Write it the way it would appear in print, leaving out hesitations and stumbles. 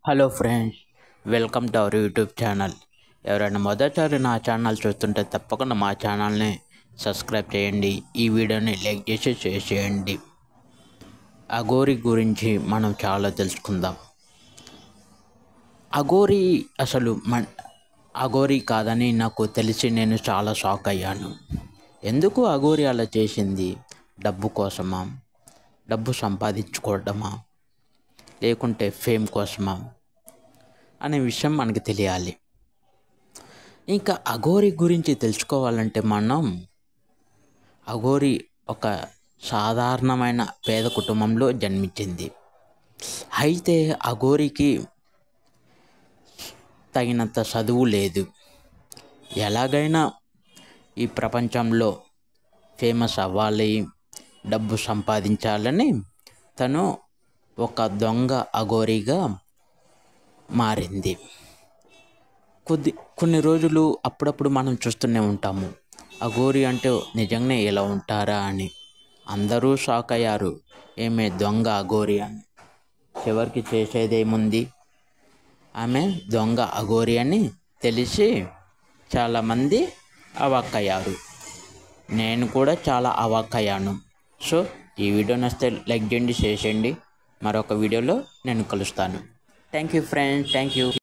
Hello friends, welcome to our YouTube channel. ఎవరైనా మొదటిసారి నా ఛానల్ చూస్తుంటే తప్పకుండా మా ఛానల్ని సబ్స్క్రైబ్ చేయండి. ఈ వీడియోని లైక్ చేసి షేర్ చేయండి. అఘోరి గురించి మనం చాలా తెలుసుకుందాం. అఘోరి అసలు అఘోరి కాదని నాకు తెలిసి నేను చాలా షాక్ అయ్యాను. ఎందుకు అఘోరి అలా చేసింది? డబ్బు కోసమా? డబ్బు సంపాదించుకోవడమా? లేకుంటే ఫేమ్ కోసమా అనే విషయం మనకి తెలియాలి. ఇంకా అఘోరి గురించి తెలుసుకోవాలంటే అఘోరి ఒక సాధారణమైన పేద కుటుంబంలో జన్మించింది. అయితే అఘోరికి తగినంత చదువు లేదు. ఎలాగైనా ఈ ప్రపంచంలో ఫేమస్ అవ్వాలి, డబ్బు సంపాదించాలని తను ఒక దొంగ అఘోరిగా మారింది. కొన్ని రోజులు అప్పుడప్పుడు మనం చూస్తూనే ఉంటాము, అఘోరి అంటే నిజంగానే ఎలా ఉంటారా అని. అందరూ షాక్ అయ్యారు, ఏమే దొంగ అఘోరి అని. చివరికి చేసేదేముంది, ఆమె దొంగ అఘోరి అని తెలిసి చాలామంది అవాక్కయ్యారు. నేను కూడా చాలా అవాక్కయ్యాను. సో ఈ వీడియో నచ్చితే లైక్ చేయండి, షేర్ చేయండి. మరొక వీడియోలో నేను కలుస్తాను. Thank you friends, thank you.